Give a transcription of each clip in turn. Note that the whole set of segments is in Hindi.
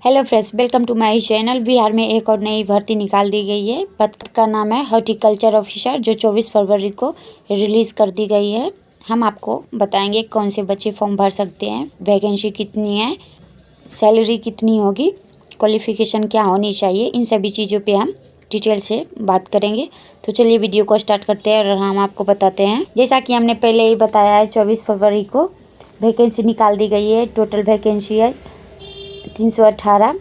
Hello friends, welcome to my channel. Bihar में एक और नई भर्ती निकाल दी गई है। पद का नाम है हॉर्टिकल्चर ऑफिसर, जो 24 फरवरी को रिलीज़ कर दी गई है। हम आपको बताएंगे कौन से बच्चे फॉर्म भर सकते हैं, वैकेंसी कितनी है, सैलरी कितनी होगी, क्वालिफ़िकेशन क्या होनी चाहिए, इन सभी चीज़ों पे हम डिटेल से बात करेंगे। तो चलिए वीडियो को स्टार्ट करते हैं और हम आपको बताते हैं। जैसा कि हमने पहले ही बताया है, 24 फरवरी को वैकेंसी निकाल दी गई है। टोटल वैकेंसी है 318।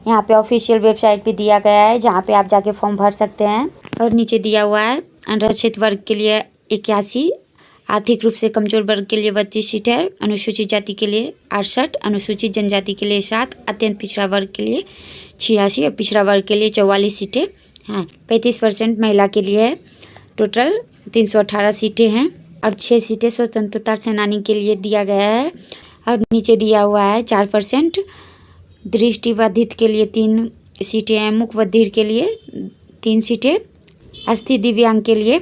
यहाँ पे ऑफिशियल वेबसाइट पे दिया गया है, जहाँ पे आप जाके फॉर्म भर सकते हैं। और नीचे दिया हुआ है अनुसूचित वर्ग के लिए 81, आर्थिक रूप से कमजोर वर्ग के लिए 32 सीट है, अनुसूचित जाति के लिए 68, अनुसूचित जनजाति के लिए 7, अत्यंत पिछड़ा वर्ग के लिए 86 और पिछड़ा वर्ग के लिए 44 सीटें हैं। 35% महिला के लिए है। टोटल 318 सीटें हैं और 6 सीटें स्वतंत्रता सेनानी के लिए दिया गया है। और नीचे दिया हुआ है 4%, दृष्टिबाधित के लिए 3 सीटें हैं, मूक बधिर के लिए 3 सीटें, अस्थि दिव्यांग के लिए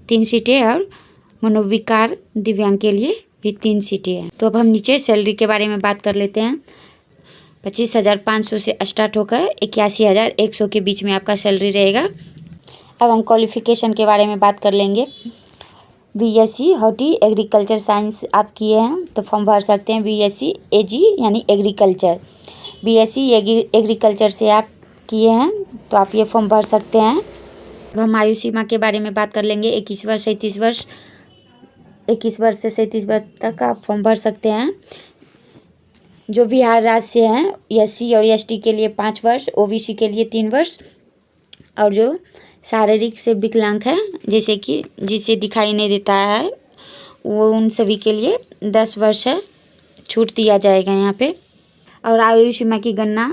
3 सीटें और मनोविकार दिव्यांग के लिए भी 3 सीटें हैं। तो अब हम नीचे सैलरी के बारे में बात कर लेते हैं। 25,500 से स्टार्ट होकर 81,100 के बीच में आपका सैलरी रहेगा। अब हम क्वालिफ़िकेशन के बारे में बात कर लेंगे। बीएससी हॉर्टी एग्रीकल्चर साइंस आप किए हैं तो फॉर्म भर सकते हैं। बीएससी एजी यानी एग्रीकल्चर, बीएससी एग्रीकल्चर से आप किए हैं तो आप ये फॉर्म भर सकते हैं। अब हम आयु सीमा के बारे में बात कर लेंगे। 21 वर्ष से 37 वर्ष, 21 वर्ष से 37 वर्ष तक आप फॉर्म भर सकते हैं। जो बिहार राज्य से हैं, एससी और एसटी के लिए 5 वर्ष, ओबीसी के लिए 3 वर्ष, और जो शारीरिक से विकलांग है, जैसे कि जिसे दिखाई नहीं देता है, वो उन सभी के लिए 10 वर्ष है, छूट दिया जाएगा यहाँ पे। और आयु सीमा की गणना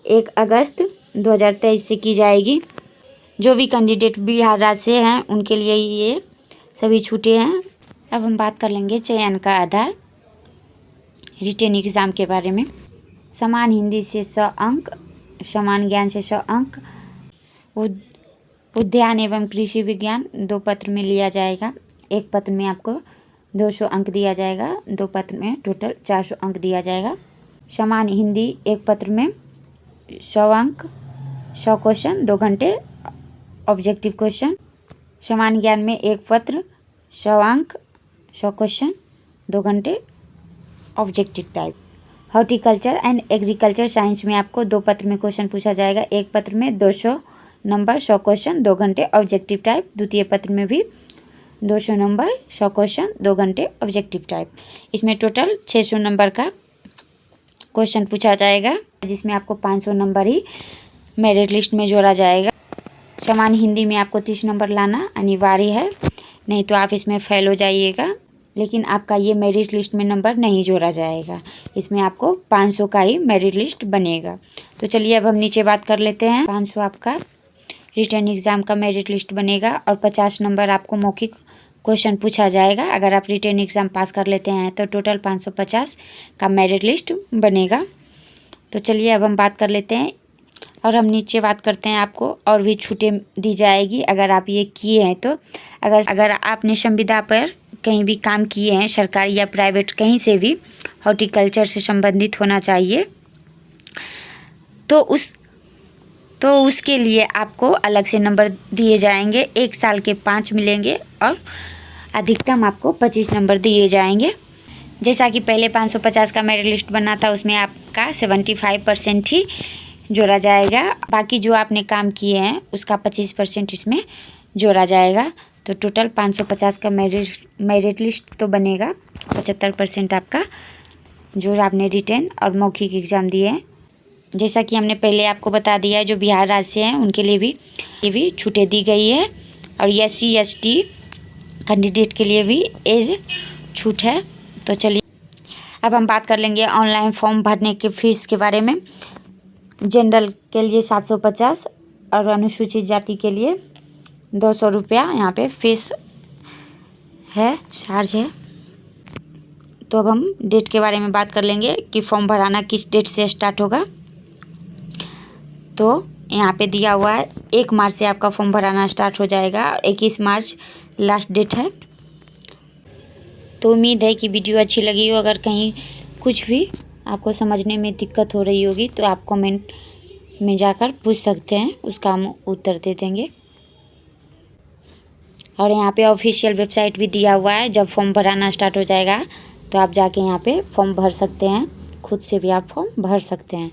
1 अगस्त 2023 से की जाएगी। जो भी कैंडिडेट बिहार राज्य से हैं उनके लिए ये सभी छूटें हैं। अब हम बात कर लेंगे चयन का आधार, रिटेन एग्ज़ाम के बारे में। समान हिंदी से 100 अंक, समान ज्ञान से 100 अंक, उद्यान एवं कृषि विज्ञान 2 पत्र में लिया जाएगा। 1 पत्र में आपको 200 अंक दिया जाएगा, 2 पत्र में टोटल 400 अंक दिया जाएगा। समान हिंदी 1 पत्र में 100 अंक, 100 क्वेश्चन, 2 घंटे ऑब्जेक्टिव क्वेश्चन। समान ज्ञान में 1 पत्र 100 अंक, 100 क्वेश्चन, 2 घंटे objective type. Horticulture and agriculture science में आपको 2 पत्र में क्वेश्चन पूछा जाएगा। 1 पत्र में 200 नंबर, 100 क्वेश्चन, 2 घंटे ऑब्जेक्टिव टाइप। द्वितीय पत्र में भी 200 नंबर, 100 क्वेश्चन, 2 घंटे ऑब्जेक्टिव टाइप। इसमें टोटल 600 नंबर का क्वेश्चन पूछा जाएगा, जिसमें आपको 500 नंबर ही मेरिट लिस्ट में जोड़ा जाएगा। समान हिंदी में आपको 30 नंबर लाना अनिवार्य है, नहीं तो आप इसमें फेल हो जाइएगा। लेकिन आपका ये मेरिट लिस्ट में नंबर नहीं जोड़ा जाएगा, इसमें आपको 500 का ही मेरिट लिस्ट बनेगा। तो चलिए अब हम नीचे बात कर लेते हैं। 500 आपका रिटर्न एग्ज़ाम का मेरिट लिस्ट बनेगा और 50 नंबर आपको मौखिक क्वेश्चन पूछा जाएगा। अगर आप रिटर्न एग्ज़ाम पास कर लेते हैं तो टोटल 550 का मेरिट लिस्ट बनेगा। तो चलिए अब हम बात कर लेते हैं और हम नीचे बात करते हैं। आपको और भी छूटें दी जाएगी अगर आप ये किए हैं तो। अगर आपने संविदा पर कहीं भी काम किए हैं, सरकारी या प्राइवेट, कहीं से भी हॉर्टिकल्चर से संबंधित होना चाहिए, तो उसके लिए आपको अलग से नंबर दिए जाएंगे। 1 साल के 5 मिलेंगे और अधिकतम आपको 25 नंबर दिए जाएंगे। जैसा कि पहले 550 का मेरिट लिस्ट बना था, उसमें आपका 75% ही जोड़ा जाएगा। बाकी जो आपने काम किए हैं उसका 25% इसमें जोड़ा जाएगा। तो टोटल 550 का मेरिट लिस्ट तो बनेगा। 75% आपका जो आपने रिटेन और मौखिक एग्ज़ाम दिए हैं। जैसा कि हमने पहले आपको बता दिया है, जो बिहार राज्य से हैं उनके लिए भी ये भी छूटें दी गई है। और एससी एसटी कैंडिडेट के लिए भी एज छूट है। तो चलिए अब हम बात कर लेंगे ऑनलाइन फॉर्म भरने के फीस के बारे में। जनरल के लिए 750 और अनुसूचित जाति के लिए 200 रुपया यहाँ पे फीस है, चार्ज है। तो अब हम डेट के बारे में बात कर लेंगे कि फॉर्म भराना किस डेट से स्टार्ट होगा। तो यहाँ पे दिया हुआ है 1 मार्च से आपका फॉर्म भराना स्टार्ट हो जाएगा और 21 मार्च लास्ट डेट है। तो उम्मीद है कि वीडियो अच्छी लगी हो। अगर कहीं कुछ भी आपको समझने में दिक्कत हो रही होगी तो आप कमेंट में जाकर पूछ सकते हैं, उसका हम उत्तर दे देंगे। और यहाँ पे ऑफिशियल वेबसाइट भी दिया हुआ है, जब फॉर्म भराना स्टार्ट हो जाएगा तो आप जाके यहाँ पे फॉर्म भर सकते हैं, खुद से भी आप फॉर्म भर सकते हैं।